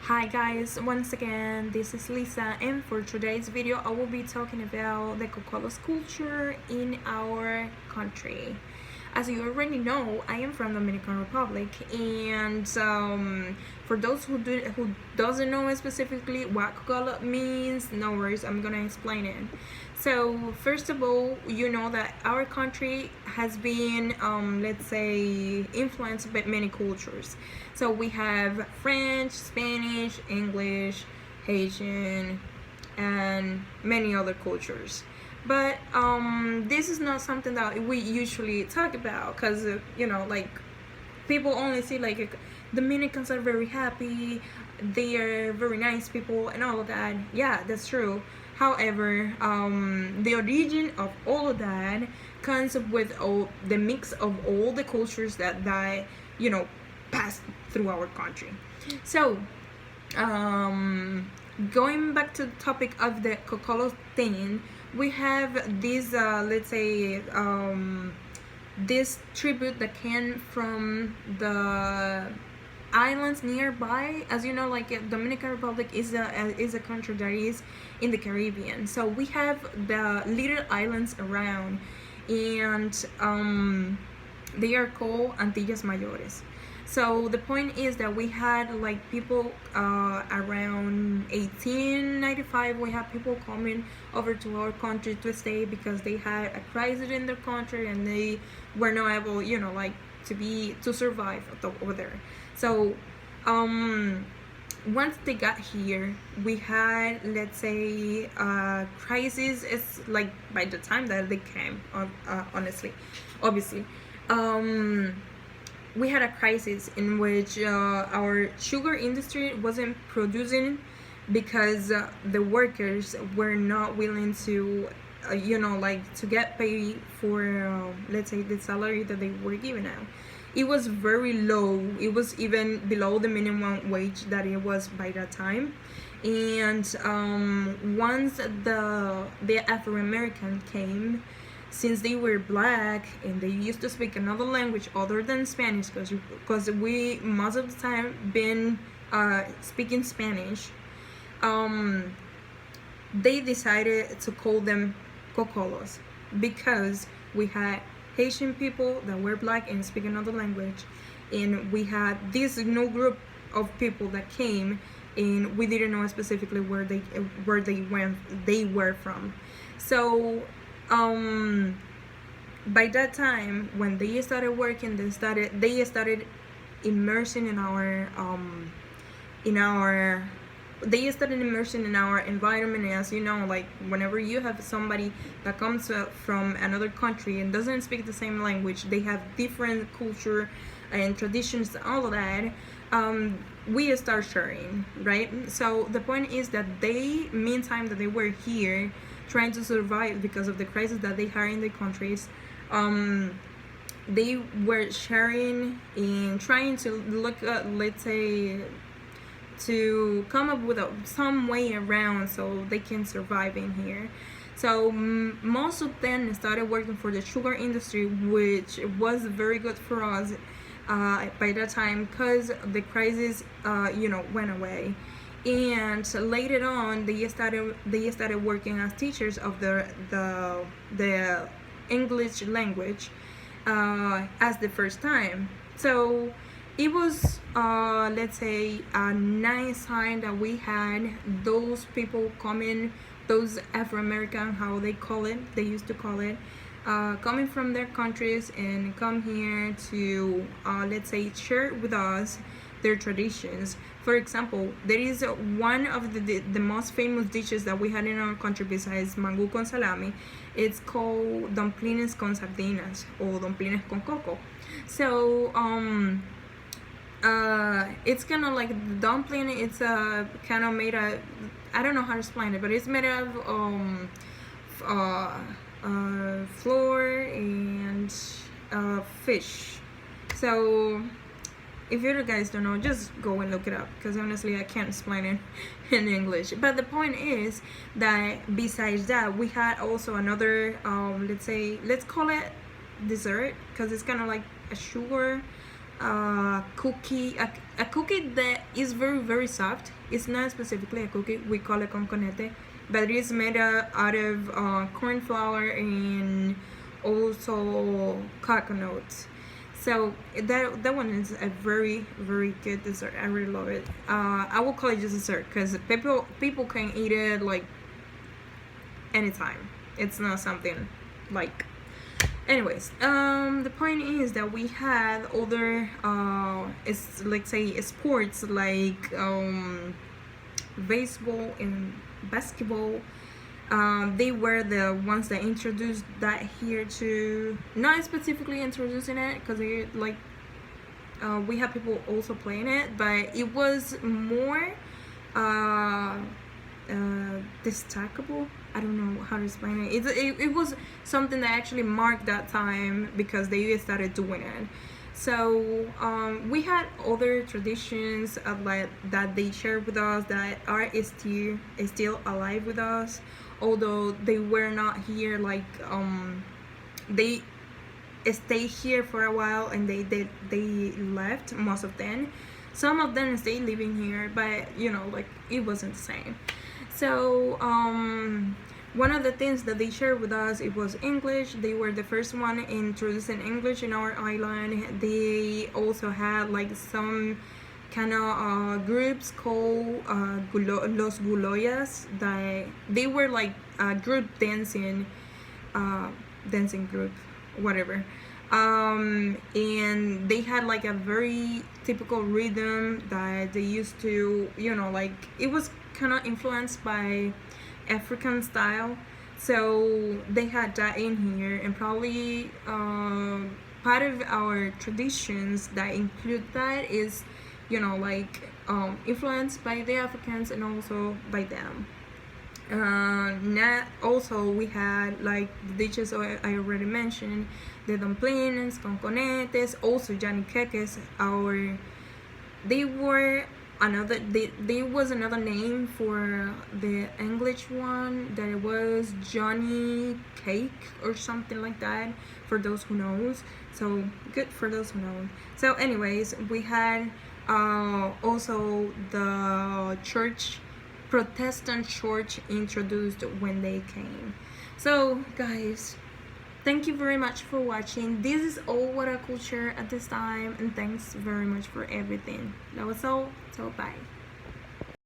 Hi guys, once again this is Lisa, and for today's video I will be talking about the Cocolos culture in our country. As you already know, I am from Dominican Republic, and for those who doesn't know specifically what Cocolo means, no worries, I'm gonna explain it. So first of all, you know that our country has been, let's say, influenced by many cultures. So we have French, Spanish, English, Haitian, and many other cultures. But this is not something that we usually talk about because like people only see like Dominicans are very happy, they are very nice people, and all of that. Yeah, that's true. However, the origin of all of that comes up with all the mix of all the cultures that pass through our country. So, going back to the topic of the Cocolo thing, we have this, let's say, this tribute that came from the islands nearby. As you know, like Dominican Republic is a country that is in the Caribbean. So we have the little islands around, and they are called Antillas Mayores. So the point is that we had like people around 1895. We had people coming over to our country to stay because they had a crisis in their country and they were not able, like to survive over there. So once they got here, we had, let's say, crisis. It's like by the time that they came, honestly, obviously. We had a crisis in which our sugar industry wasn't producing because the workers were not willing to like to get paid for let's say the salary that they were given out. It was very low. It was even below the minimum wage that it was by that time. And once the Afro-American came, since they were black and they used to speak another language other than Spanish, because we most of the time been speaking Spanish, they decided to call them Cocolos because we had Haitian people that were black and speak another language, and we had this new group of people that came, and we didn't know specifically where they were from. So by that time, when they started working, they started immersing in our they started immersing in our environment. And as you know, like whenever you have somebody that comes from another country and doesn't speak the same language, they have different culture and traditions, all of that. We start sharing, right? So the point is that they, meantime that they were here trying to survive because of the crisis that they had in their countries, they were sharing and trying to look at, let's say, to come up with some way around so they can survive in here. So most of them started working for the sugar industry, which was very good for us by that time because the crisis went away. And later on they started working as teachers of the English language as the first time. So it was let's say a nice sign that we had those people coming, those Afro-American, how they used to call it, coming from their countries and come here to let's say share with us their traditions. For example, there is one of the most famous dishes that we had in our country besides mango con salami. It's called dumplings con sardinas or dumplings con coco. So it's kind of like the dumpling. It's kind of made of, I don't know how to explain it, but it's made of flour and fish. So if you guys don't know, just go and look it up because honestly I can't explain it in English. But the point is that besides that, we had also another let's call it dessert because it's kind of like a sugar a cookie that is very soft. It's not specifically a cookie. We call it conconete, but it is made out of corn flour and also coconut. So that one is a very good dessert. I really love it. I will call it just dessert because people can eat it like anytime. It's not something like. Anyways, the point is that we had other it's like say sports like baseball and basketball. They were the ones that introduced that here to, not specifically introducing it because they like we have people also playing it, but it was more destacable. I don't know how to explain it. It was something that actually marked that time because they started doing it. So we had other traditions like that they shared with us that are still alive with us, although they were not here. Like they stayed here for a while and they left, most of them. Some of them stayed living here, but like it wasn't the same. So one of the things that they shared with us, it was English. They were the first one introducing English in our island. They also had like some kind of groups called Los Guloyas, that they were like a group dancing group, whatever. And they had like a very typical rhythm that they used to, like it was kind of influenced by African style. So they had that in here, and probably part of our traditions that include that is, like influenced by the Africans and also by them. Also we had like the dishes I already mentioned, the dumplings, conconetes, also yaniqueques. They were another. They was another name for the English one, that it was Johnny Cake or something like that, for those who knows. So good for those who know. So anyways, we had also the church, Protestant church, introduced when they came. So guys, thank you very much for watching. This is all what I could share at this time, and thanks very much for everything. That was all. So bye.